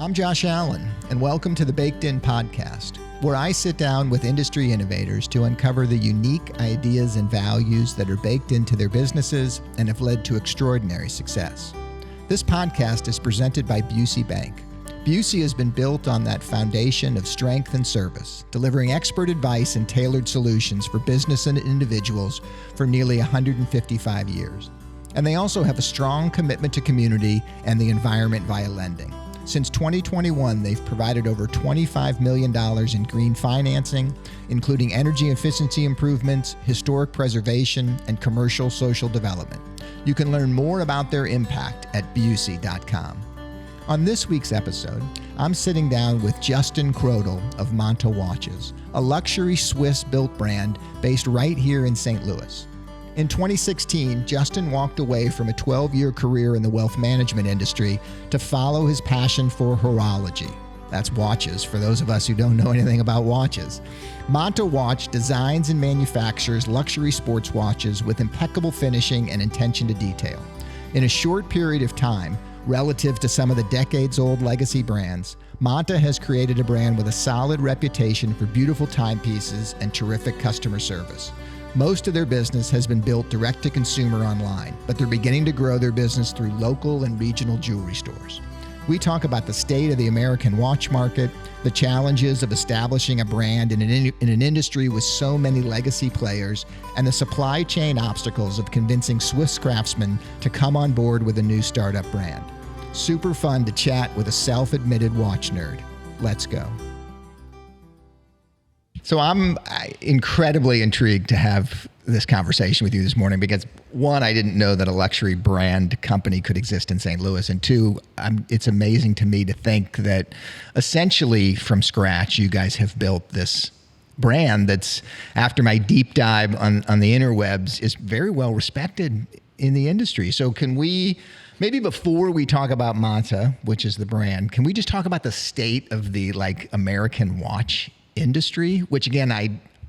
I'm Josh Allen, and welcome to the Baked In Podcast, where I sit down with industry innovators to uncover the unique ideas and values that are baked into their businesses and have led to extraordinary success. This podcast is presented by Busey Bank. Busey has been built on that foundation of strength and service, delivering expert advice and tailored solutions for business and individuals for nearly 155 years. And they also have a strong commitment to community and the environment via lending. Since 2021, they've provided over $25 million in green financing, including energy efficiency improvements, historic preservation, and commercial social development. You can learn more about their impact at busey.com. On this week's episode, I'm sitting down with Justin Kraudel of Monta watches, a luxury Swiss-built brand based right here in St. Louis. In 2016, Justin walked away from a 12-year career in the wealth management industry to follow his passion for horology. That's watches, for those of us who don't know anything about watches. Monta Watch designs and manufactures luxury sports watches with impeccable finishing and attention to detail. In a short period of time, relative to some of the decades-old legacy brands, Monta has created a brand with a solid reputation for beautiful timepieces and terrific customer service. Most of their business has been built direct to consumer online, but they're beginning to grow their business through local and regional jewelry stores. We talk about the state of the American watch market, the challenges of establishing a brand in an industry with so many legacy players, and the supply chain obstacles of convincing Swiss craftsmen to come on board with a new startup brand. Super fun to chat with a self-admitted watch nerd. Let's go. So I'm incredibly intrigued to have this conversation with you this morning because, one, I didn't know that a luxury brand company could exist in St. Louis, and two, it's amazing to me to think that essentially from scratch you guys have built this brand that's, after my deep dive on the interwebs, is very well respected in the industry. So can we, maybe before we talk about Monta, which is the brand, can we just talk about the state of the American watch industry, which again, I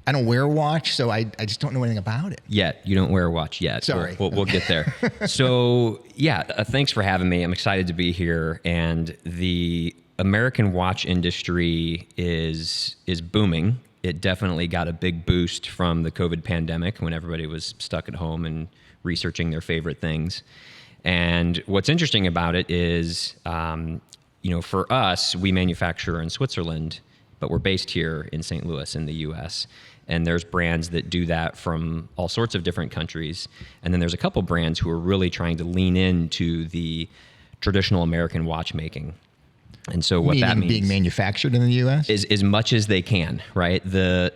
don't wear a watch, so I just don't know anything about it. Yet. You don't wear a watch yet. Sorry. We'll get there. So yeah, thanks for having me. I'm excited to be here. And the American watch industry is booming. It definitely got a big boost from the COVID pandemic when everybody was stuck at home and researching their favorite things. And what's interesting about it is, for us, we manufacture in Switzerland, but we're based here in St. Louis in the US. And there's brands that do that from all sorts of different countries. And then there's a couple brands who are really trying to lean into the traditional American watchmaking. And so what that means, being manufactured in the US, is as much as they can, right? The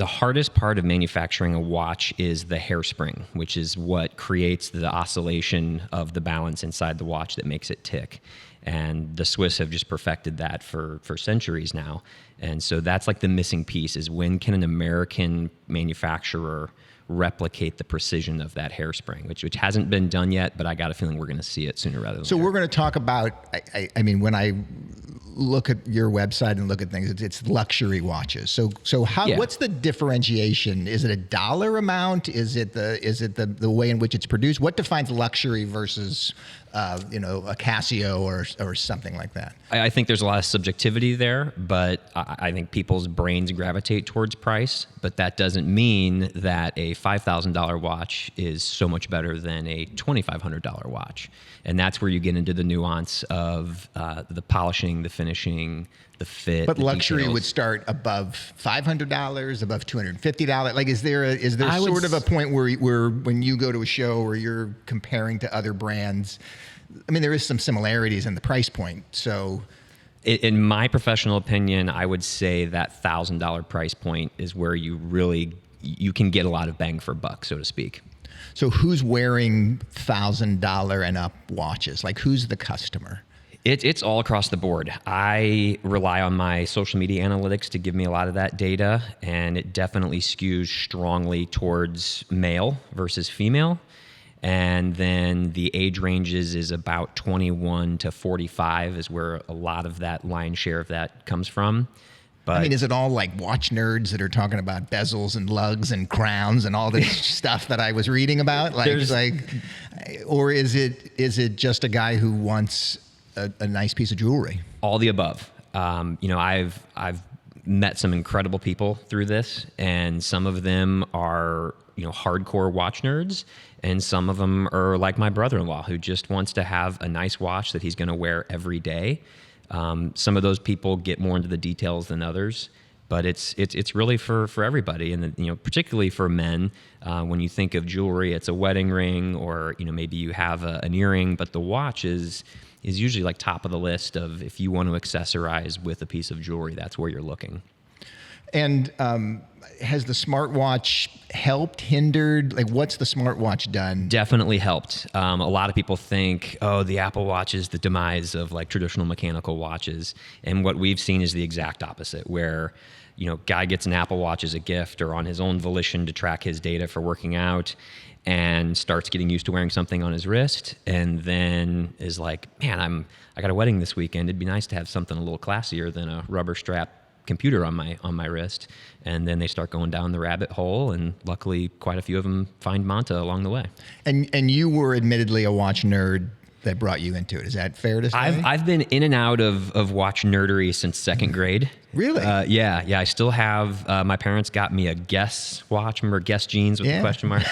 hardest part of manufacturing a watch is the hairspring, which is what creates the oscillation of the balance inside the watch that makes it tick. And the Swiss have just perfected that for centuries now. And so that's like the missing piece, is when can an American manufacturer replicate the precision of that hairspring, which hasn't been done yet, but I got a feeling we're going to see it sooner rather than later. So we're going to talk about, I mean, when I look at your website and look at things, it's luxury watches. So how, What's the differentiation? Is it a dollar amount? Is it the way in which it's produced? What defines luxury versus a Casio or something like that? I think there's a lot of subjectivity there, but I think people's brains gravitate towards price, but that doesn't mean that a $5,000 watch is so much better than a $2,500 watch. And that's where you get into the nuance of the polishing, the finishing, the fit. But the luxury details. would start above $500, above $250. Like, is there sort of a point where when you go to a show where you're comparing to other brands, I mean, there is some similarities in the price point. So, in my professional opinion, I would say that $1,000 price point is where you can get a lot of bang for buck, so to speak. So who's wearing $1,000 and up watches? Like, who's the customer? It's all across the board. I rely on my social media analytics to give me a lot of that data, and it definitely skews strongly towards male versus female. And then the age ranges is about 21 to 45 is where a lot of that lion's share of that comes from. But I mean, is it all like watch nerds that are talking about bezels and lugs and crowns and all this stuff that I was reading about? Or is it just a guy who wants a nice piece of jewelry? All the above. I've met some incredible people through this, and some of them are hardcore watch nerds, and some of them are like my brother-in-law who just wants to have a nice watch that he's going to wear every day. Some of those people get more into the details than others, but it's really for everybody, and particularly for men. When you think of jewelry, it's a wedding ring, or maybe you have an earring, but the watch is usually like top of the list of if you want to accessorize with a piece of jewelry, that's where you're looking. And has the smartwatch helped, hindered? Like, what's the smartwatch done? Definitely helped. A lot of people think, oh, the Apple Watch is the demise of like traditional mechanical watches. And what we've seen is the exact opposite, where guy gets an Apple Watch as a gift or on his own volition to track his data for working out, and starts getting used to wearing something on his wrist, and then is like, man, I got a wedding this weekend. It'd be nice to have something a little classier than a rubber strap computer on my wrist. And then they start going down the rabbit hole, and luckily quite a few of them find Monta along the way. And you were admittedly a watch nerd that brought you into it. Is that fair to say? I've been in and out of watch nerdery since second grade. Really? Yeah. I still have, my parents got me a Guess watch. Remember Guess jeans with the question mark?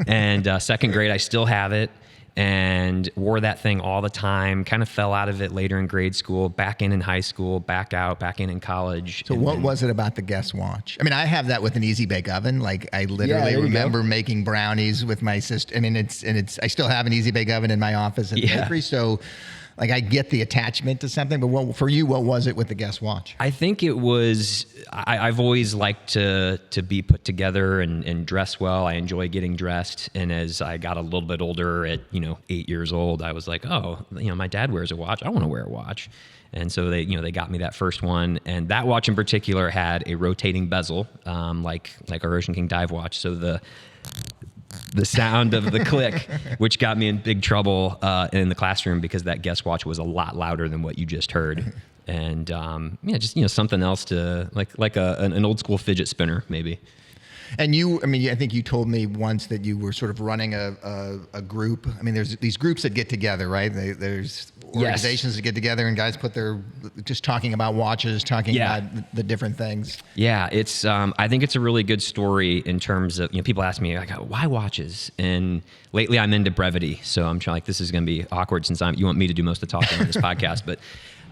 And second grade, I still have it, and wore that thing all the time. Kind of fell out of it later in grade school, back in high school, back out, back in college. So what was it about the Guess watch? I mean, I have that with an Easy Bake Oven. Like, I literally remember making brownies with my sister. I mean, I still have an Easy Bake Oven in my office at the bakery. So like, I get the attachment to something, but for you, what was it with the Guess watch? I think it was, I've always liked to be put together and dress well. I enjoy getting dressed. And as I got a little bit older at, 8 years old, I was like, oh, my dad wears a watch. I want to wear a watch. And so they got me that first one. And that watch in particular had a rotating bezel, like our Ocean King dive watch. So the sound of the click, which got me in big trouble in the classroom, because that Guess watch was a lot louder than what you just heard. And just something else to like an old school fidget spinner maybe. And I think you told me once that you were sort of running a group. I mean, there's these groups that get together, right? There's organizations that get together, and guys just talking about watches, talking about the different things. Yeah, it's. I think it's a really good story in terms of, people ask me like, why watches? And lately I'm into brevity, so I'm trying, this is going to be awkward since you want me to do most of the talking on this podcast, but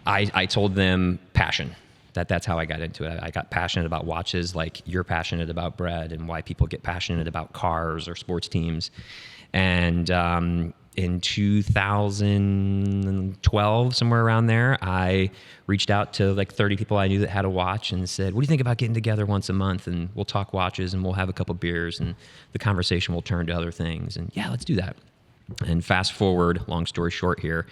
I told them passion. That's how I got into it. I got passionate about watches, like you're passionate about bread, and why people get passionate about cars or sports teams. And in 2012, somewhere around there, I reached out to like 30 people I knew that had a watch and said, what do you think about getting together once a month, and we'll talk watches, and we'll have a couple beers, and the conversation will turn to other things. And yeah, let's do that. And fast forward, long story short here,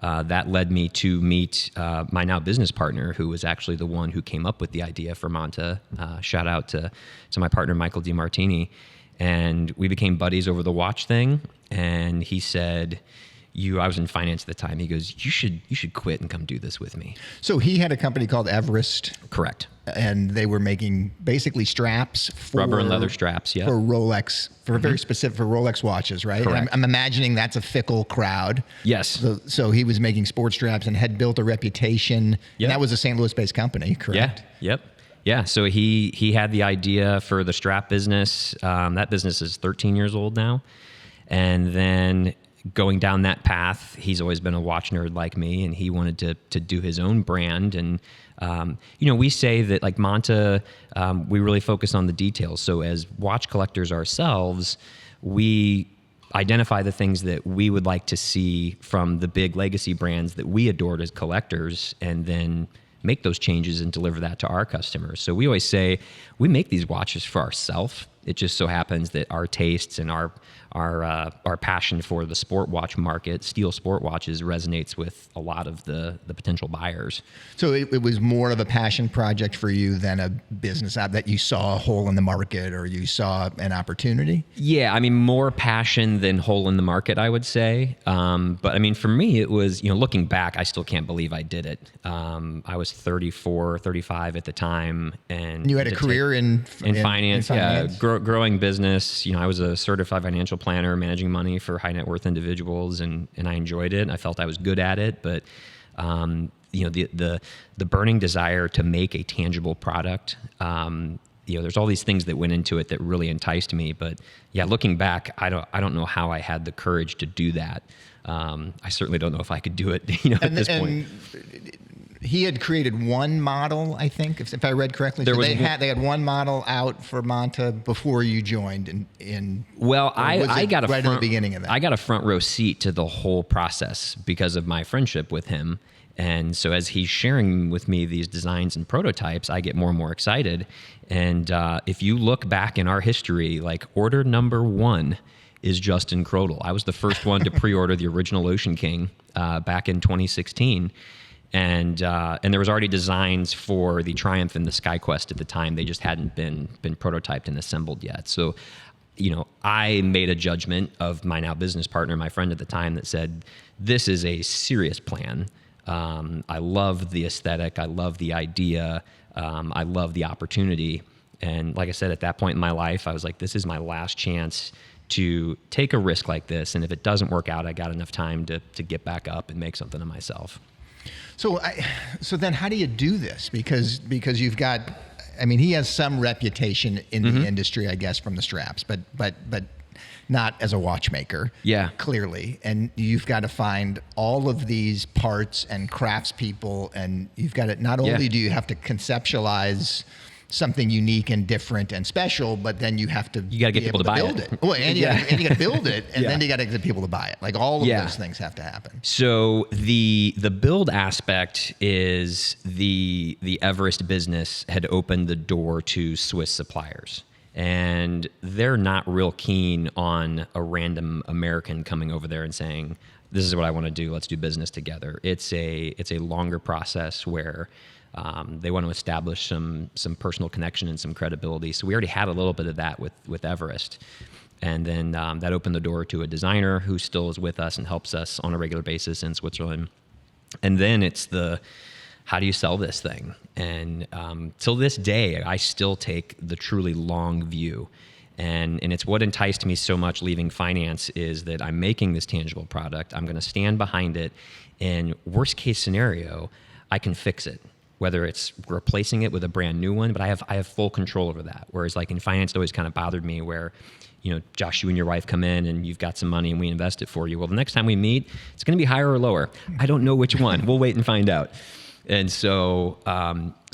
that led me to meet my now business partner, who was actually the one who came up with the idea for Monta. Shout out to my partner, Michael DiMartini. And we became buddies over the watch thing. And he said, I was in finance at the time. He goes, you should quit and come do this with me. So he had a company called Everest. Correct. And they were making basically straps for rubber and leather straps, for Rolex, for very specific, for Rolex watches, right? Correct. I'm imagining that's a fickle crowd. Yes. So he was making sports straps and had built a reputation. Yep. And that was a St. Louis-based company, correct? Yeah. Yep. Yeah. So he had the idea for the strap business. That business is 13 years old now. And then going down that path, he's always been a watch nerd like me, and he wanted to do his own brand. And we say that like Monta, we really focus on the details. So as watch collectors ourselves, we identify the things that we would like to see from the big legacy brands that we adored as collectors, and then make those changes and deliver that to our customers. So we always say we make these watches for ourselves. It just so happens that our tastes and our passion for the sport watch market, steel sport watches, resonates with a lot of the potential buyers. So it was more of a passion project for you than a business app that you saw a hole in the market, or you saw an opportunity? Yeah, I mean, more passion than hole in the market, I would say. But I mean, for me, it was, looking back, I still can't believe I did it. I was 34, 35 at the time. And you had a career in finance. Yeah, growing business. I was a certified financial planner, managing money for high net worth individuals, and I enjoyed it. I felt I was good at it, but the burning desire to make a tangible product. There's all these things that went into it that really enticed me. But yeah, looking back, I don't know how I had the courage to do that. I certainly don't know if I could do it, at this point. He had created one model, I think, if I read correctly. They had one model out for Monta before you joined. I got at the beginning of that. I got a front row seat to the whole process because of my friendship with him. And so as he's sharing with me these designs and prototypes, I get more and more excited. And if you look back in our history, like order number 1 is Justin Kraudel. I was the first one to pre-order the original Ocean King back in 2016. And there was already designs for the Triumph and the SkyQuest at the time. They just hadn't been prototyped and assembled yet. So, I made a judgment of my now business partner, my friend at the time, that said, this is a serious plan. I love the aesthetic. I love the idea. I love the opportunity. And like I said, at that point in my life, I was like, this is my last chance to take a risk like this. And if it doesn't work out, I got enough time to get back up and make something of myself. So then how do you do this? Because you've got, he has some reputation in the industry, I guess, from the straps, but not as a watchmaker. Yeah. Clearly. And you've got to find all of these parts and craftspeople, and you've got to, not only do you have to conceptualize something unique and different and special, but then you have to get people to buy it. Well, and you got to build it, and then you got to get people to buy it. Like all of those things have to happen. So the build aspect is the Everest business had opened the door to Swiss suppliers. And they're not real keen on a random American coming over there and saying, this is what I want to do, let's do business together. It's a longer process where they want to establish some personal connection and some credibility. So we already had a little bit of that with Everest. And then that opened the door to a designer who still is with us and helps us on a regular basis in Switzerland. And then it's how do you sell this thing? And till this day, I still take the truly long view. And it's what enticed me so much leaving finance is that I'm making this tangible product. I'm going to stand behind it. And worst case scenario, I can fix it. Whether it's replacing it with a brand new one, but I have full control over that. Whereas like in finance, it always kind of bothered me where, Josh, you and your wife come in and you've got some money and we invest it for you. Well, the next time we meet, it's going to be higher or lower. I don't know which one. We'll wait and find out. And so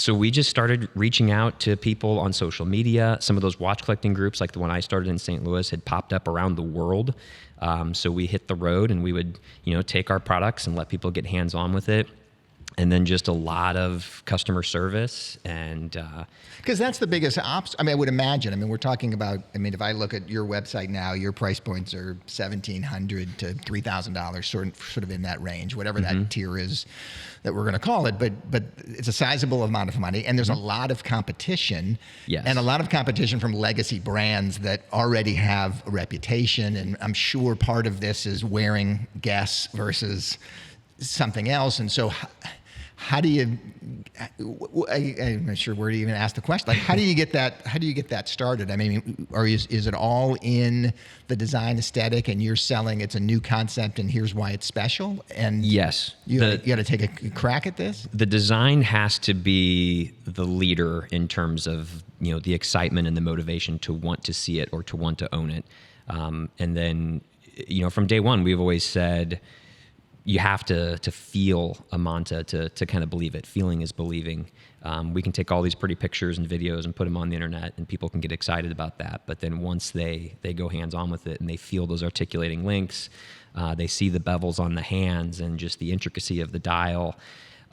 we just started reaching out to people on social media. Some of those watch collecting groups, like the one I started in St. Louis, had popped up around the world. So we hit the road and we would, take our products and let people get hands-on with it. And then just a lot of customer service and... Because that's the biggest obstacle. I would imagine. We're talking about, if I look at your website now, your price points are $1,700 to $3,000, sort of in that range, whatever that tier is that we're going to call it. But it's a sizable amount of money, and there's a lot of competition. Yes. And a lot of competition from legacy brands that already have a reputation. And I'm sure part of this is wearing Guess versus something else. And so... How do you? I'm not sure where to even ask the question. Like, how do you get that? How do you get that started? Is it all in the design aesthetic, and you're selling? It's a new concept, and here's why it's special. And yes, you got to take a crack at this. The design has to be the leader in terms of the excitement and the motivation to want to see it or to want to own it. And then from day one, we've always said, you have to feel a Monta to kind of believe it. Feeling is believing. We can take all these pretty pictures and videos and put them on the internet, and people can get excited about that. But then once they go hands-on with it and they feel those articulating links, they see the bevels on the hands and just the intricacy of the dial,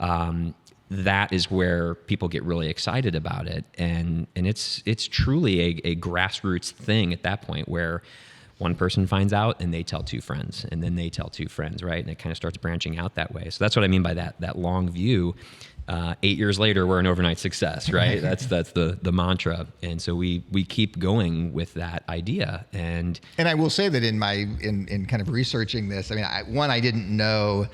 that is where people get really excited about it. And it's truly a grassroots thing at that point where one person finds out and they tell two friends, and then they tell two friends, right? And it kind of starts branching out that way. So that's what I mean by that long view. 8 years later, we're an overnight success, right? That's the mantra. And so we keep going with that idea. And I will say that in kind of researching this, I didn't know.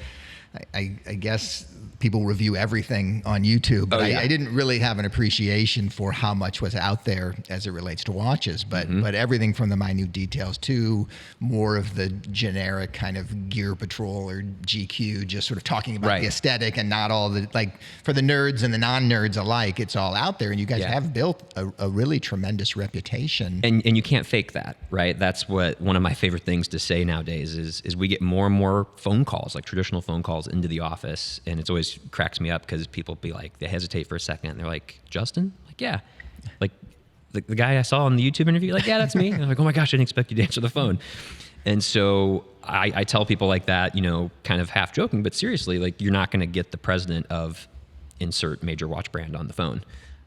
I guess people review everything on YouTube, but I didn't really have an appreciation for how much was out there as it relates to watches. But everything from the minute details to more of the generic kind of Gear Patrol or GQ, just sort of talking about the aesthetic and not all the, like, for the nerds and the non-nerds alike, it's all out there. And you guys have built a really tremendous reputation. And you can't fake that, right? That's what one of my favorite things to say nowadays is we get more and more phone calls, like traditional phone calls into the office, and it's always cracks me up because people be like, they hesitate for a second and they're like, Justin? Like, yeah. Like the guy I saw on the YouTube interview, like, yeah, that's me. And I'm like, oh my gosh, I didn't expect you to answer the phone. And so I tell people like that, you know, kind of half joking, but seriously, like, you're not going to get the president of insert major watch brand on the phone.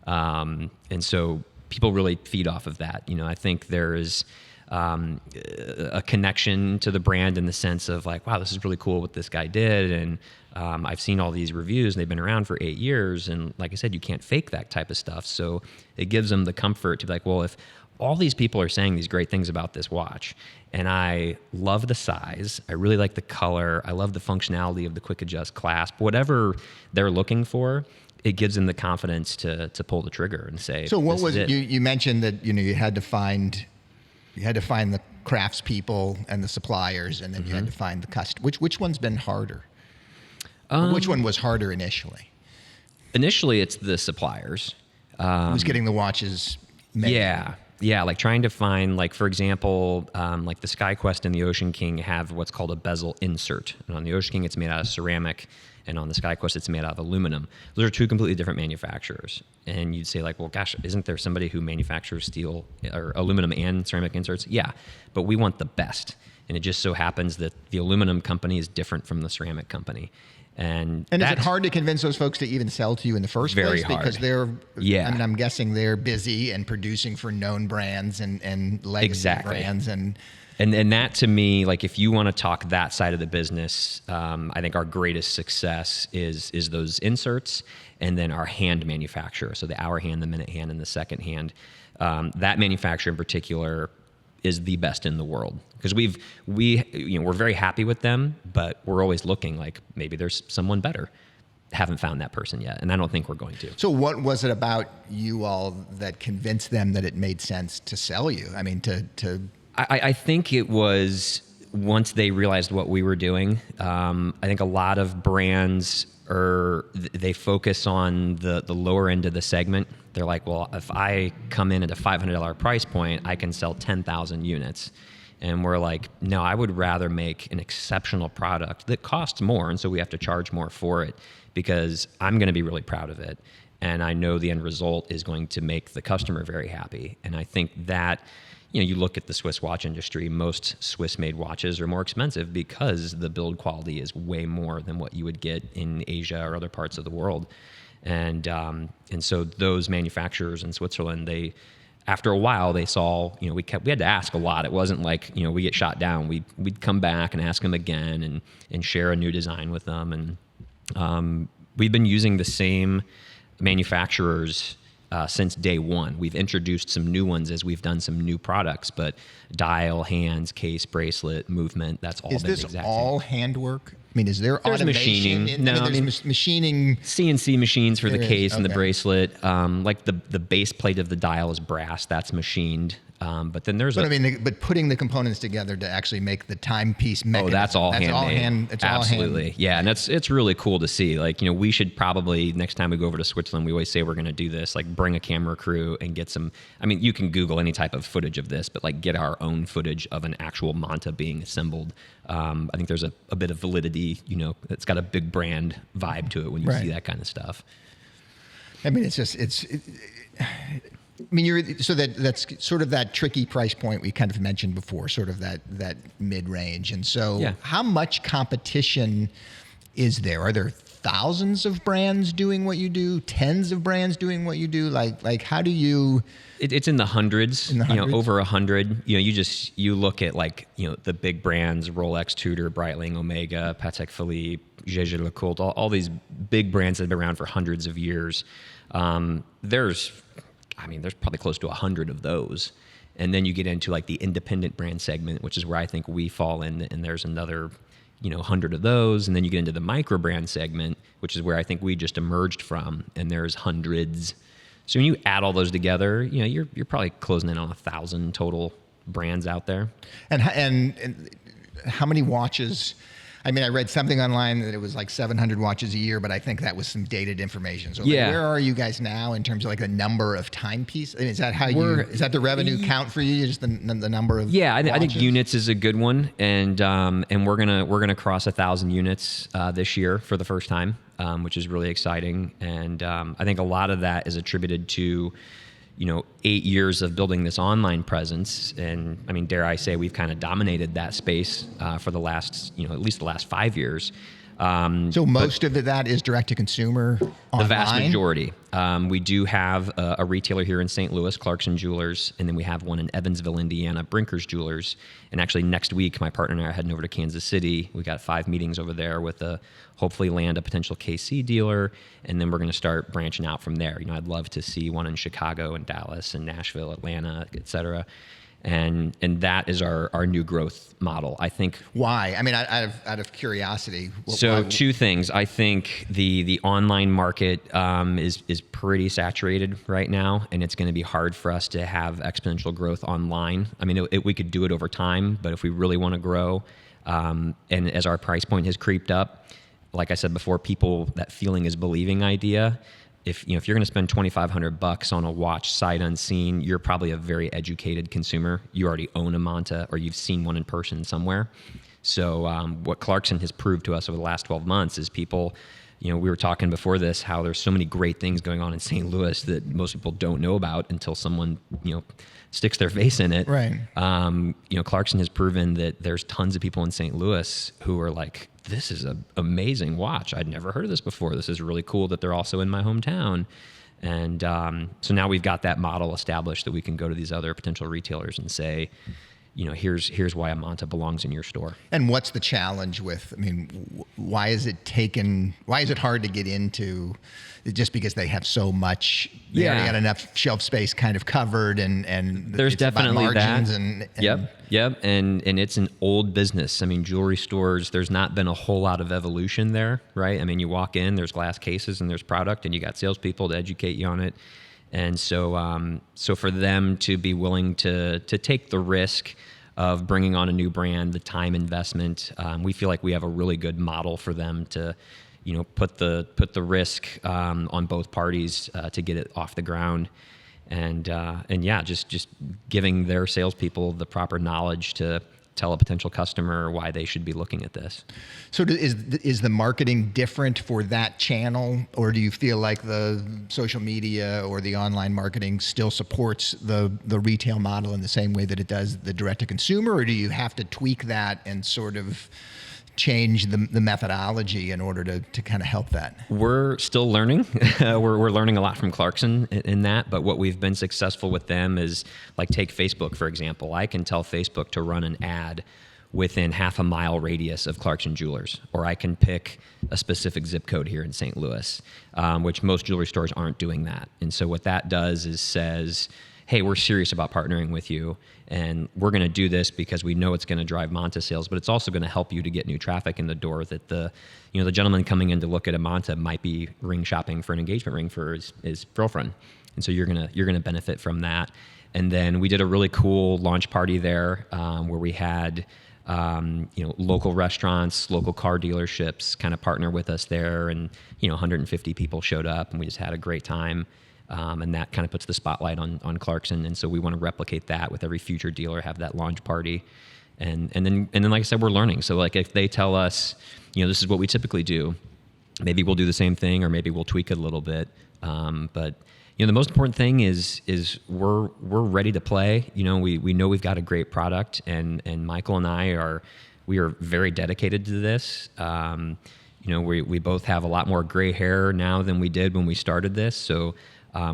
And so people really feed off of that. You know, I think there is a connection to the brand in the sense of like, wow, this is really cool what this guy did. And I've seen all these reviews and they've been around for 8 years. And like I said, you can't fake that type of stuff. So it gives them the comfort to be like, well, if all these people are saying these great things about this watch, and I love the size, I really like the color, I love the functionality of the quick adjust clasp, whatever they're looking for, it gives them the confidence to pull the trigger and say, so what was it? You mentioned that, you know, you had to find the craftspeople and the suppliers, and then you had to find the customer. Which one's been harder? Which one was harder initially? Initially, it's the suppliers. Who's getting the watches made? Yeah, like trying to find, like, for example, like the SkyQuest and the Ocean King have what's called a bezel insert. And on the Ocean King, it's made out of ceramic, and on the SkyQuest, it's made out of aluminum. Those are two completely different manufacturers. And you'd say, like, well, gosh, isn't there somebody who manufactures steel or aluminum and ceramic inserts? Yeah, but we want the best. And it just so happens that the aluminum company is different from the ceramic company. And is it hard to convince those folks to even sell to you in the first place? Because they're, I mean, I'm guessing they're busy and producing for known brands and legacy brands. And that, to me, like, if you want to talk that side of the business, I think our greatest success is those inserts, and then our hand manufacturer. So the hour hand, the minute hand, and the second hand. That manufacturer in particular is the best in the world, because we're very happy with them, but we're always looking like maybe there's someone better. Haven't found that person yet, and I don't think we're going to. So what was it about you all that convinced them that it made sense to sell you? I mean, I think it was once they realized what we were doing. I think a lot of brands they focus on the lower end of the segment. They're like, well, if I come in at a $500 price point, I can sell 10,000 units. And we're like, no, I would rather make an exceptional product that costs more, and so we have to charge more for it, because I'm going to be really proud of it. And I know the end result is going to make the customer very happy. And I think that, you know, you look at the Swiss watch industry, most Swiss-made watches are more expensive because the build quality is way more than what you would get in Asia or other parts of the world. And so those manufacturers in Switzerland, after a while, they saw, you know, we had to ask a lot. It wasn't like, you know, we get shot down. We'd come back and ask them again and share a new design with them. And we've been using the same manufacturers since day one. We've introduced some new ones as we've done some new products, but dial, hands, case, bracelet, movement, that's all been the exact same. Is this all handwork? I mean, is there there's automation? Machining. There's machining. CNC machines for the case and the bracelet. Like the base plate of the dial is brass. That's machined. But then there's but putting the components together to actually make the timepiece mechanism. Oh, that's all handmade. It's absolutely. All hand. Yeah, and it's really cool to see. Like, you know, we should probably, next time we go over to Switzerland, we always say we're going to do this, like bring a camera crew and get some, I mean, you can Google any type of footage of this, but like get our own footage of an actual Monta being assembled. I think there's a bit of validity, you know, it's got a big brand vibe to it when you see that kind of stuff. I mean, I mean, that's sort of that tricky price point we kind of mentioned before, sort of that mid-range. And so how much competition is there? Are there thousands of brands doing what you do, tens of brands doing what you do? Like how do you... It's in the hundreds, you know, over 100. You know, you look at, like, you know, the big brands, Rolex, Tudor, Breitling, Omega, Patek Philippe, Jaeger-LeCoultre, all these big brands that have been around for hundreds of years. There's probably close to 100 of those. And then you get into like the independent brand segment, which is where I think we fall in. And there's another, 100 of those, and then you get into the micro brand segment, which is where I think we just emerged from, and there's hundreds. So when you add all those together, you're probably closing in on 1,000 total brands out there. And how many watches? I mean, I read something online that it was like 700 watches a year, but I think that was some dated information. So where are you guys now in terms of like the number of timepieces? I mean, is that the revenue count for you? Just the number of watches? I think units is a good one, and we're gonna cross 1,000 units this year for the first time, which is really exciting. And I think a lot of that is attributed to 8 years of building this online presence. And I mean, dare I say, we've kind of dominated that space for the last, at least the last 5 years. So most of that is direct to consumer online? The vast majority. We do have a retailer here in St. Louis, Clarkson Jewelers, and then we have one in Evansville, Indiana, Brinker's Jewelers. And actually next week, my partner and I are heading over to Kansas City. We got 5 meetings over there with hopefully land a potential KC dealer, and then we're going to start branching out from there. I'd love to see one in Chicago and Dallas and Nashville, Atlanta, et cetera. And that is our new growth model. I think. Why? I mean, out of curiosity. So two things. I think the online market is pretty saturated right now, and it's going to be hard for us to have exponential growth online. I mean, we could do it over time, but if we really want to grow, and as our price point has creeped up, like I said before, that feeling is believing idea. If you're going to spend $2,500 on a watch sight unseen, you're probably a very educated consumer. You already own a Monta, or you've seen one in person somewhere. So what Clarkson has proved to us over the last 12 months is people, we were talking before this, how there's so many great things going on in St. Louis that most people don't know about until someone, sticks their face in it. Right. Clarkson has proven that there's tons of people in St. Louis who are like, this is an amazing watch. I'd never heard of this before. This is really cool that they're also in my hometown. And so now we've got that model established that we can go to these other potential retailers and say, here's why a Monta belongs in your store. And what's the challenge with, why is it hard to get into, just because they have so much, they already got enough shelf space kind of covered, and there's definitely margins that. Yep. And it's an old business. I mean, jewelry stores, there's not been a whole lot of evolution there, right? I mean, you walk in, there's glass cases and there's product, and you got salespeople to educate you on it. And so for them to be willing to take the risk of bringing on a new brand, the time investment, we feel like we have a really good model for them to, put the risk on both parties to get it off the ground, and just giving their salespeople the proper knowledge to tell a potential customer why they should be looking at this. So is the marketing different for that channel, or do you feel like the social media or the online marketing still supports the retail model in the same way that it does the direct to consumer, or do you have to tweak that and sort of change the methodology in order to kind of help that? We're still learning. We're learning a lot from Clarkson in that, but what we've been successful with them is, like, take Facebook, for example. I can tell Facebook to run an ad within half a mile radius of Clarkson Jewelers, or I can pick a specific zip code here in St. Louis, which most jewelry stores aren't doing that. And so what that does is says, hey, we're serious about partnering with you, and we're going to do this because we know it's going to drive Monta sales, but it's also going to help you to get new traffic in the door. That the gentleman coming in to look at a Monta might be ring shopping for an engagement ring for his girlfriend, and so you're gonna benefit from that. And then we did a really cool launch party there where we had local restaurants, local car dealerships kind of partner with us there, and 150 people showed up, and we just had a great time. And that kind of puts the spotlight on Clarkson, and so we want to replicate that with every future dealer, have that launch party, and then like I said, we're learning. So like if they tell us, this is what we typically do, maybe we'll do the same thing, or maybe we'll tweak it a little bit. But the most important thing is we're ready to play. We know we've got a great product, and Michael and I are very dedicated to this. We both have a lot more gray hair now than we did when we started this, so.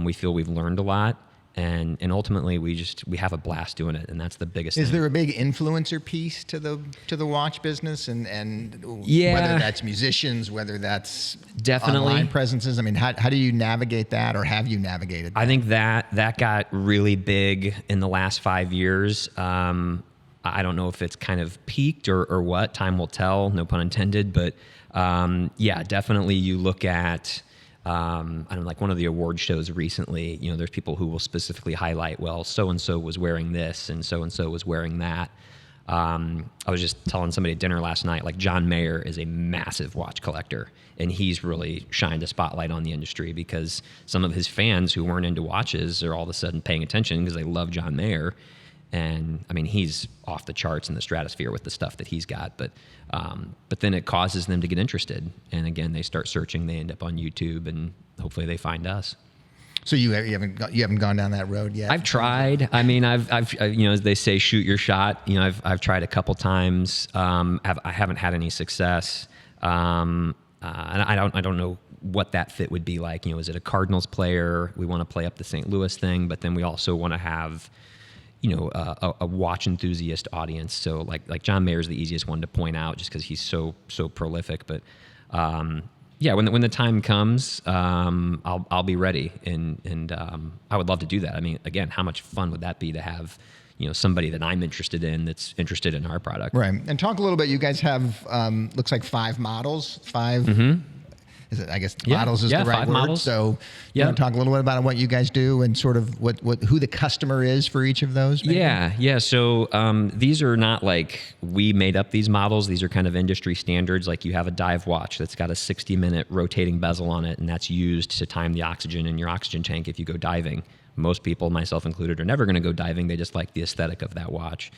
We feel we've learned a lot, and ultimately we have a blast doing it, and that's the biggest thing. Is there a big influencer piece to the watch business, and whether that's musicians, whether that's definitely online presences? I mean, how do you navigate that, or have you navigated that? I think that got really big in the last 5 years. I don't know if it's kind of peaked or what. Time will tell, no pun intended. But yeah, definitely you look at, I don't know, like one of the award shows recently, you know, there's people who will specifically highlight, well, so-and-so was wearing this and so-and-so was wearing that. I was just telling somebody at dinner last night, like John Mayer is a massive watch collector, and he's really shined a spotlight on the industry because some of his fans who weren't into watches are all of a sudden paying attention because they love John Mayer. And I mean, he's off the charts in the stratosphere with the stuff that he's got, but then it causes them to get interested. And again, they start searching, they end up on YouTube, and hopefully they find us. So you haven't gone down that road yet? I've tried. I mean, I've you know, as they say, shoot your shot. You know, I've tried a couple times. I haven't had any success. And I don't know what that fit would be like. You know, is it a Cardinals player? We want to play up the St. Louis thing, but then we also want to have, you know, a watch enthusiast audience. So like John Mayer is the easiest one to point out just because he's so prolific. But yeah, when the time comes, I'll be ready, and I would love to do that. I mean, again, how much fun would that be to have, you know, somebody that I'm interested in that's interested in our product? Right. And talk a little bit. You guys have looks like 5 models. 5. Mm-hmm. Is it? I guess models is the right 5 word. models. So you want to talk a little bit about what you guys do and sort of who the customer is for each of those? Maybe? Yeah. So these are not like we made up these models. These are kind of industry standards. Like you have a dive watch that's got a 60-minute rotating bezel on it, and that's used to time the oxygen in your oxygen tank if you go diving. Most people, myself included, are never going to go diving. They just like the aesthetic of that watch.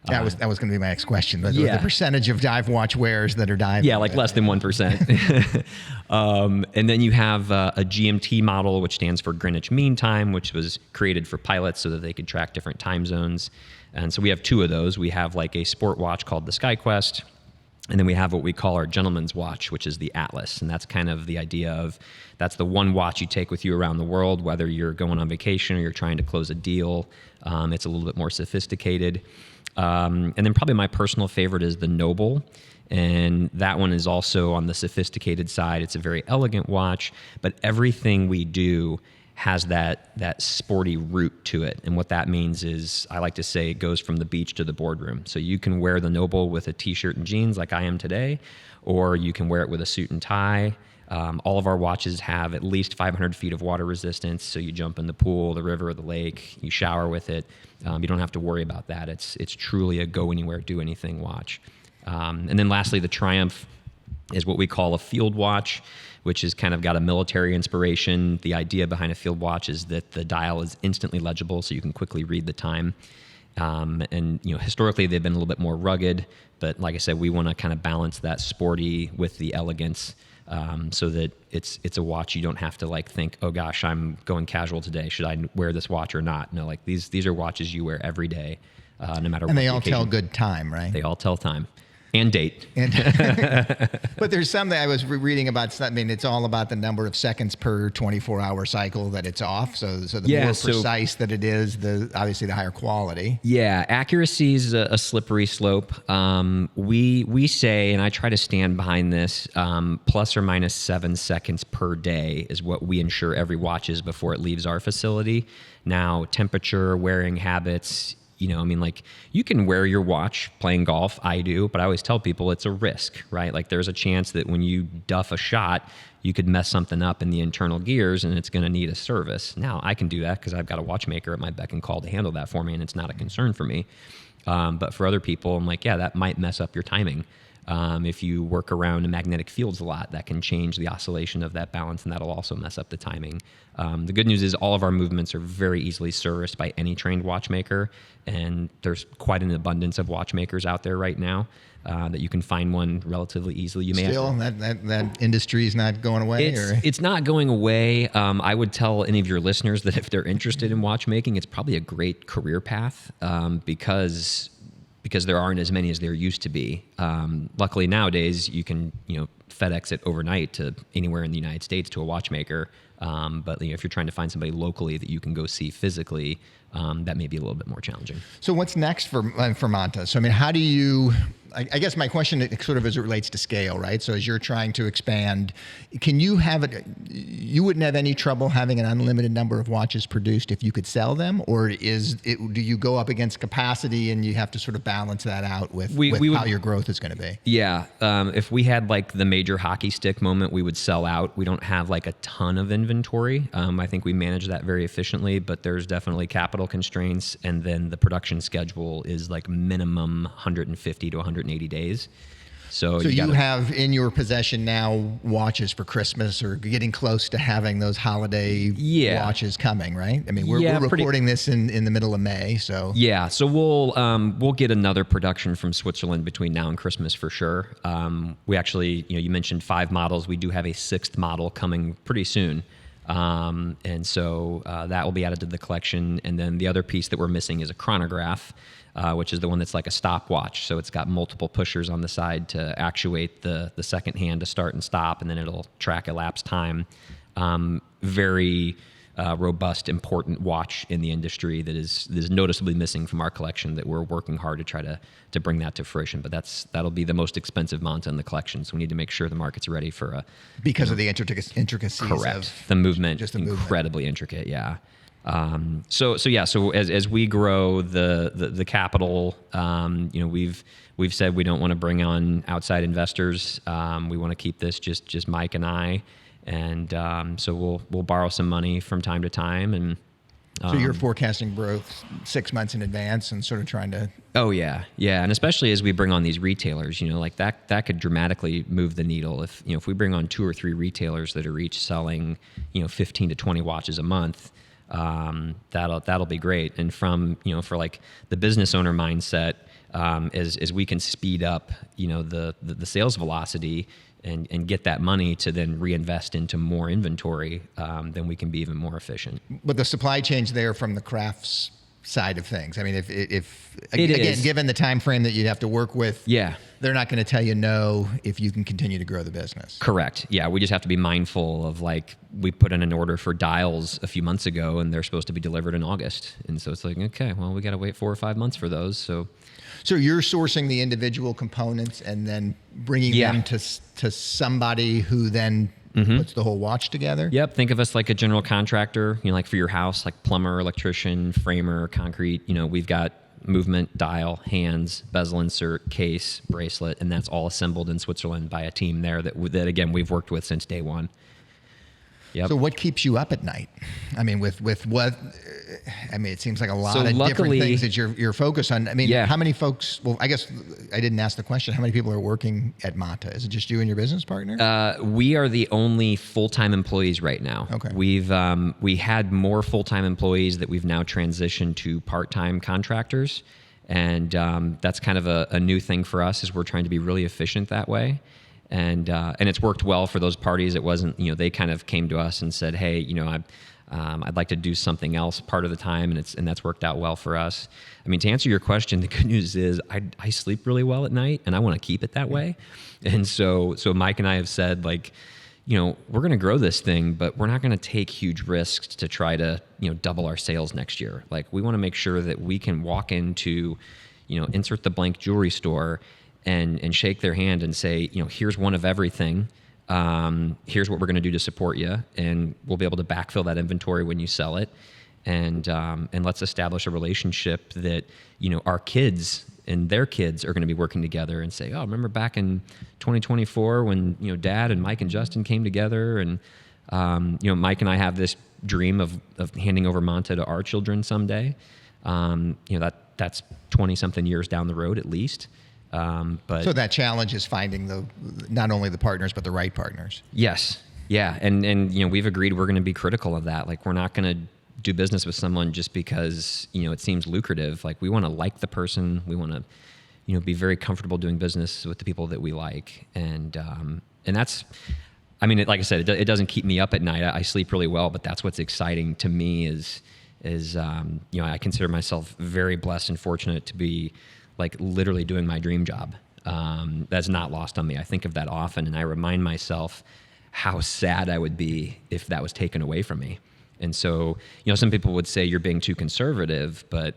That was going to be my next question. The percentage of dive watch wearers that are diving. Yeah, like less than 1%. And then you have a GMT model, which stands for Greenwich Mean Time, which was created for pilots so that they could track different time zones. And so we have 2 of those. We have like a sport watch called the SkyQuest, and then we have what we call our gentleman's watch, which is the Atlas. And that's kind of the idea of that's the one watch you take with you around the world, whether you're going on vacation or you're trying to close a deal. It's a little bit more sophisticated. And then probably my personal favorite is the Noble. And that one is also on the sophisticated side. It's a very elegant watch, but everything we do has that sporty root to it. And what that means is, I like to say, it goes from the beach to the boardroom. So you can wear the Noble with a t-shirt and jeans like I am today, or you can wear it with a suit and tie. All of our watches have at least 500 feet of water resistance. So you jump in the pool, the river, or the lake, you shower with it. You don't have to worry about that. It's truly a go anywhere, do anything watch. And then lastly, the Triumph is what we call a field watch, which has kind of got a military inspiration. The idea behind a field watch is that the dial is instantly legible, so you can quickly read the time. And you know, historically they've been a little bit more rugged, but like I said, we want to kind of balance that sporty with the elegance, so that it's a watch you don't have to like think, oh gosh, I'm going casual today, should I wear this watch or not? No, like these are watches you wear every day, no matter what. And they all tell good time, right? They all tell time. And date. But there's some that I was reading about. I mean, it's all about the number of seconds per 24-hour cycle that it's off. So the more precise that it is, obviously the higher quality. Yeah, accuracy is a slippery slope. We say, and I try to stand behind this, plus or minus 7 seconds per day is what we ensure every watch is before it leaves our facility. Now, temperature, wearing habits. You know, I mean, like, you can wear your watch playing golf. I do, but I always tell people it's a risk, right? Like, there's a chance that when you duff a shot, you could mess something up in the internal gears and it's going to need a service. Now, I can do that because I've got a watchmaker at my beck and call to handle that for me, and it's not a concern for me. But for other people, I'm like, yeah, that might mess up your timing. If you work around magnetic fields a lot, that can change the oscillation of that balance, and that'll also mess up the timing. The good news is all of our movements are very easily serviced by any trained watchmaker, and there's quite an abundance of watchmakers out there right now that you can find one relatively easily. You may still that industry is not going away. It's not going away. I would tell any of your listeners that if they're interested in watchmaking, it's probably a great career path because there aren't as many as there used to be. Luckily nowadays you can FedEx it overnight to anywhere in the United States to a watchmaker. But if you're trying to find somebody locally that you can go see physically, that may be a little bit more challenging. So what's next for Monta? So, I mean, how do you, I guess my question sort of as it relates to scale, right? So as you're trying to expand, can you have it, you wouldn't have any trouble having an unlimited number of watches produced if you could sell them? Or do you go up against capacity and you have to sort of balance that out with how your growth is going to be? Yeah. If we had like the major hockey stick moment, we would sell out. We don't have like a ton of inventory. I think we manage that very efficiently, but there's definitely capital constraints. And then the production schedule is like minimum 150 to 180 days. So you have in your possession now watches for Christmas or getting close to having those holiday watches coming, right? I mean, we're recording this in the middle of May, so. Yeah, so we'll get another production from Switzerland between now and Christmas for sure. We actually, you mentioned 5 models. We do have a 6th model coming pretty soon. And so that will be added to the collection. And then the other piece that we're missing is a chronograph, which is the one that's like a stopwatch. So it's got multiple pushers on the side to actuate the second hand to start and stop, and then it'll track elapsed time. Very robust, important watch in the industry that is noticeably missing from our collection that we're working hard to try to bring that to fruition. But that'll be the most expensive Monta in the collection. So we need to make sure the market's ready for because of the intricacies. Correct. The movement, just incredibly intricate. Yeah. So as we grow the capital, we've said we don't want to bring on outside investors. We want to keep this just Mike and I. And so we'll borrow some money from time to time. And so you're forecasting growth 6 months in advance and sort of trying to. Oh yeah, and especially as we bring on these retailers, like that could dramatically move the needle. If we bring on 2 or 3 retailers that are each selling 15 to 20 watches a month, that'll be great. And from for like the business owner mindset, as we can speed up the sales velocity. And get that money to then reinvest into more inventory, then we can be even more efficient. But the supply chain's there from the crafts side of things. I mean, if again, given the time frame that you'd have to work with, they're not going to tell you no if you can continue to grow the business. Correct. Yeah, we just have to be mindful of like we put in an order for dials a few months ago, and they're supposed to be delivered in August, and so it's like, okay, well, we got to wait 4 or 5 months for those. So you're sourcing the individual components and then bringing them to somebody who then puts the whole watch together? Yep. Think of us like a general contractor, like for your house, like plumber, electrician, framer, concrete. We've got movement, dial, hands, bezel insert, case, bracelet, and that's all assembled in Switzerland by a team there that again, we've worked with since day one. Yep. So what keeps you up at night? I mean, with what? I mean, it seems like a lot of different things that you're focused on. I mean, how many folks? Well, I guess I didn't ask the question. How many people are working at Monta? Is it just you and your business partner? We are the only full-time employees right now. Okay. We had more full-time employees that we've now transitioned to part-time contractors, and that's kind of a new thing for us. Is we're trying to be really efficient that way. And it's worked well for those parties. It wasn't, they kind of came to us and said, hey, I'd like to do something else part of the time, and that's worked out well for us. I mean, to answer your question, the good news is I sleep really well at night, and I want to keep it that way. And so Mike and I have said, like, we're going to grow this thing, but we're not going to take huge risks to try to, double our sales next year. Like, we want to make sure that we can walk into, insert the blank jewelry store and shake their hand and say, here's one of everything. Here's what we're going to do to support you, and we'll be able to backfill that inventory when you sell it. And let's establish a relationship that our kids and their kids are going to be working together and say, oh, remember back in 2024 when Dad and Mike and Justin came together, and Mike and I have this dream of handing over Monta to our children someday. That's 20 something years down the road at least. But so that challenge is finding not only the partners but the right partners. Yes, yeah, and we've agreed we're going to be critical of that. Like, we're not going to do business with someone just because it seems lucrative. Like, we want to like the person. We want to be very comfortable doing business with the people that we like, and that's. I mean, like I said, it doesn't keep me up at night. I sleep really well, but that's what's exciting to me is I consider myself very blessed and fortunate to be like literally doing my dream job. That's not lost on me. I think of that often, and I remind myself how sad I would be if that was taken away from me. And so, some people would say you're being too conservative, but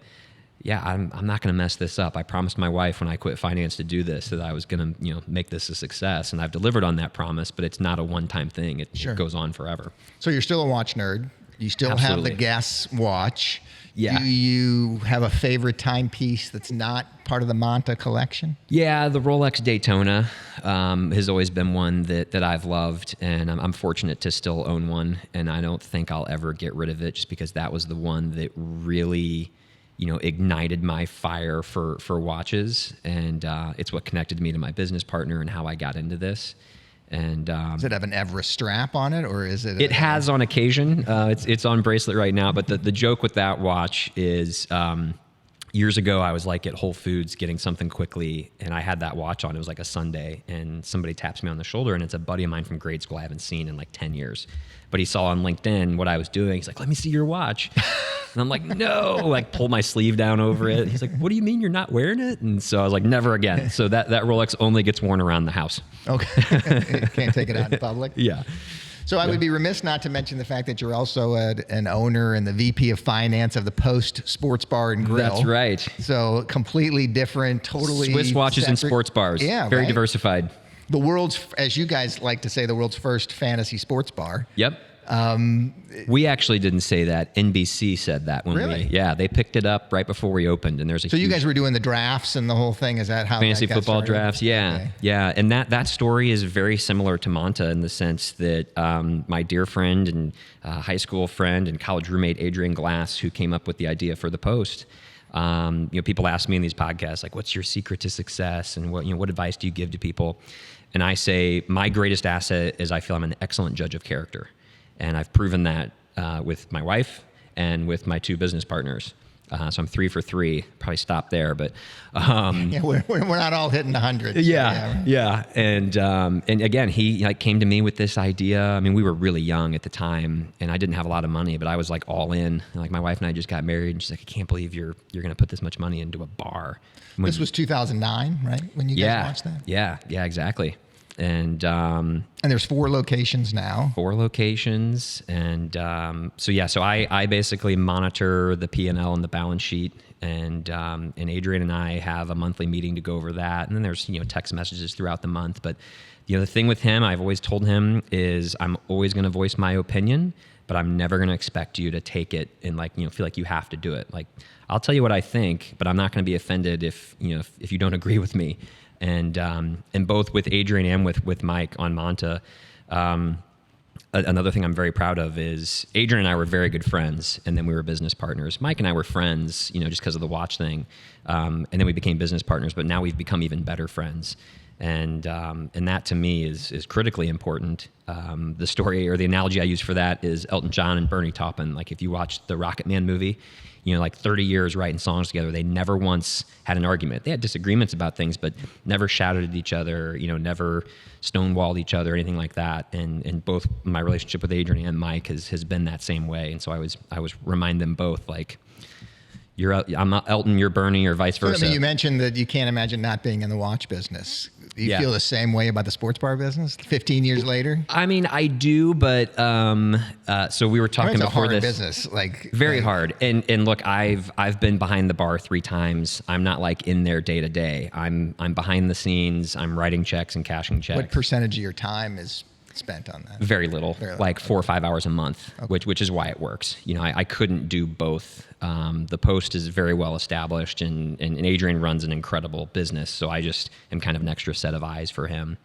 yeah, I'm not going to mess this up. I promised my wife when I quit finance to do this, that I was going to, make this a success, and I've delivered on that promise, but it's not a one-time thing. It goes on forever. So you're still a watch nerd. You still have the Guess watch. Yeah. Do you have a favorite timepiece that's not part of the Monta collection? Yeah, the Rolex Daytona has always been one that I've loved, and I'm fortunate to still own one, and I don't think I'll ever get rid of it, just because that was the one that really, ignited my fire for watches, and it's what connected me to my business partner and how I got into this. And does it have an Everest strap on it, or is it? It has on occasion. It's on bracelet right now. But the joke with that watch is, years ago I was like at Whole Foods getting something quickly, and I had that watch on. It was like a Sunday, and somebody taps me on the shoulder, and it's a buddy of mine from grade school I haven't seen in like 10 years. But he saw on LinkedIn what I was doing. He's like, "Let me see your watch." And I'm like, "No!" Like, pull my sleeve down over it. He's like, "What do you mean you're not wearing it?" And so I was like, "Never again." So that Rolex only gets worn around the house. Okay. Can't take it out in public. Yeah. So I would be remiss not to mention the fact that you're also an owner and the VP of finance of the Post Sports Bar and Grill. That's right. So completely different, totally Swiss watches and sports bars. Yeah, very right? diversified. The world's, as you guys like to say, the world's first fantasy sports bar. Yep. We actually didn't say that. NBC said that when Really? they picked it up right before we opened, and there's a So you guys were doing the drafts and the whole thing. Is that how fantasy that got football started? drafts? Yeah, Okay. yeah. And that story is very similar to Monta in the sense that my dear friend and high school friend and college roommate Adrian Glass, who came up with the idea for the Post. People ask me in these podcasts, like, "What's your secret to success?" and what advice do you give to people? And I say my greatest asset is I feel I'm an excellent judge of character. And I've proven that with my wife and with my two business partners. So I'm 3 for 3. Probably stop there, but Yeah, we're not all hitting 100. So yeah. And again, he came to me with this idea. I mean, we were really young at the time, and I didn't have a lot of money, but I was like all in. Like, my wife and I just got married, and she's like, "I can't believe you're going to put this much money into a bar." This was 2009, right? When you guys launched that? Yeah, exactly. And there's 4 locations now. 4 locations. And so I basically monitor the P&L and the balance sheet. And Adrian and I have a monthly meeting to go over that. And then there's, text messages throughout the month. But, the thing with him, I've always told him is I'm always going to voice my opinion, but I'm never going to expect you to take it and feel like you have to do it. Like, I'll tell you what I think, but I'm not going to be offended if you don't agree with me. And both with Adrian and with Mike on Monta, another thing I'm very proud of is Adrian and I were very good friends, and then we were business partners. Mike and I were friends, just because of the watch thing, and then we became business partners. But now we've become even better friends, and that to me is critically important. The story or the analogy I use for that is Elton John and Bernie Taupin. Like, if you watch the Rocket Man movie, 30 years writing songs together, they never once had an argument. They had disagreements about things, but never shouted at each other, never stonewalled each other, anything like that. And both my relationship with Adrian and Mike has been that same way. And so I was remind them both, like, I'm Elton, you're Bernie, or vice versa. I mean, you mentioned that you can't imagine not being in the watch business. Do you feel the same way about the sports bar business 15 years later? I mean, I do, but so we were talking It's a before hard this. business, Very hard. And look, I've been behind the bar 3 times. I'm not like in there day to day. I'm behind the scenes. I'm writing checks and cashing checks. What percentage of your time is spent on that? Very little, like 4 or 5 hours a month, which is why it works. I couldn't do both. The Post is very well established, and Adrian runs an incredible business. So I just am kind of an extra set of eyes for him.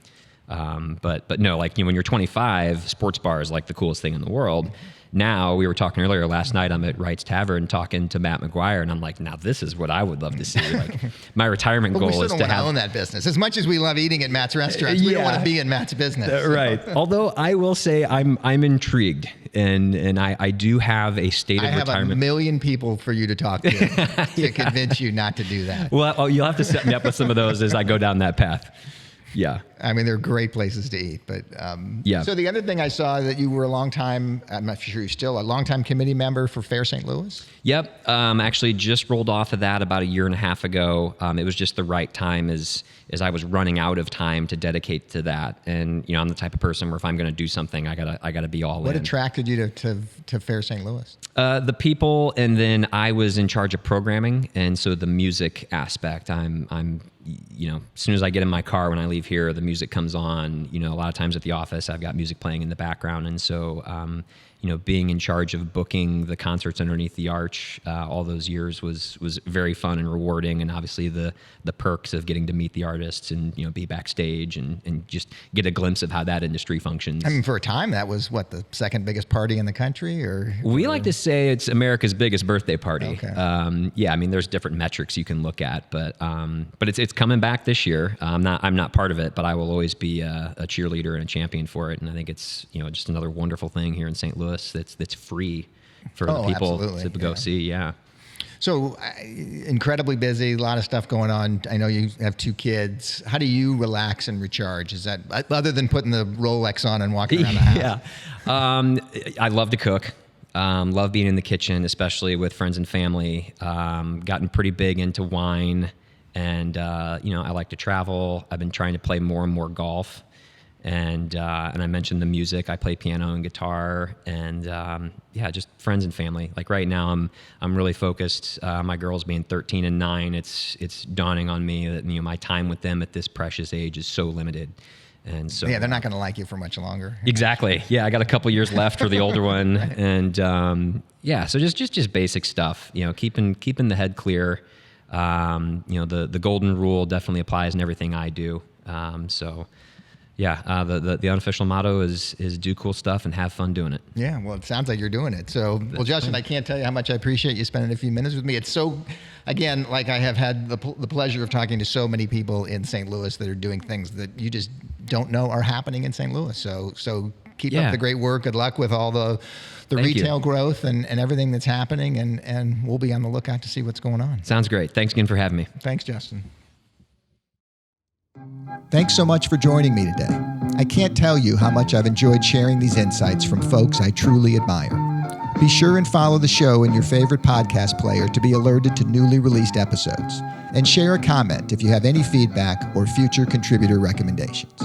But no, like, when you're 25, sports bar is like the coolest thing in the world. Now, we were talking earlier last night, I'm at Wright's Tavern talking to Matt McGuire, and I'm like, now this is what I would love to see. Like, my retirement goal is to own that business. As much as we love eating at Matt's restaurants, we don't want to be in Matt's business. Right. Although I will say I'm intrigued, and I do have a state of retirement. I have a million people for you to talk to convince you not to do that. Well, you'll have to set me up with some of those as I go down that path. Yeah. I mean, they're great places to eat. But yeah. So the other thing I saw that you were a long time, I'm not sure you're still a longtime committee member for Fair St. Louis. Yep. Actually just rolled off of that about a year and a half ago. It was just the right time as I was running out of time to dedicate to that. And, I'm the type of person where if I'm going to do something, I gotta be all in. What attracted you to Fair St. Louis? The people, and then I was in charge of programming. And so the music aspect, I'm as soon as I get in my car when I leave here, the music comes on. A lot of times at the office, I've got music playing in the background. And so, being in charge of booking the concerts underneath the arch all those years was very fun and rewarding. And obviously the perks of getting to meet the artists and, be backstage and just get a glimpse of how that industry functions. I mean, for a time, that was the second biggest party in the country, We like to say it's America's biggest birthday party. Okay. I mean, there's different metrics you can look at, but it's coming back this year. I'm not part of it, but I will always be a cheerleader and a champion for it. And I think it's, just another wonderful thing here in St. Louis that's free for the people to go see. Yeah. So incredibly busy, a lot of stuff going on. I know you have 2 kids. How do you relax and recharge? Is that other than putting the Rolex on and walking around the house? Yeah. I love to cook. Love being in the kitchen, especially with friends and family. Gotten pretty big into wine, and I like to travel. I've been trying to play more and more golf. And I mentioned the music. I play piano and guitar, and just friends and family. Like right now, I'm really focused. My girls being 13 and 9, it's dawning on me that my time with them at this precious age is so limited. And so they're not going to like you for much longer. Exactly. Yeah, I got a couple years left for the older one, and so just basic stuff. Keeping the head clear. The golden rule definitely applies in everything I do. The unofficial motto is do cool stuff and have fun doing it. Yeah, well, it sounds like you're doing it. So, Justin, I can't tell you how much I appreciate you spending a few minutes with me. It's so, again, like I have had the pleasure of talking to so many people in St. Louis that are doing things that you just don't know are happening in St. Louis. So keep up the great work. Good luck with all the retail growth and everything that's happening, and we'll be on the lookout to see what's going on. Sounds great. Thanks again for having me. Thanks, Justin. Thanks so much for joining me today. I can't tell you how much I've enjoyed sharing these insights from folks I truly admire. Be sure and follow the show in your favorite podcast player to be alerted to newly released episodes. And share a comment if you have any feedback or future contributor recommendations.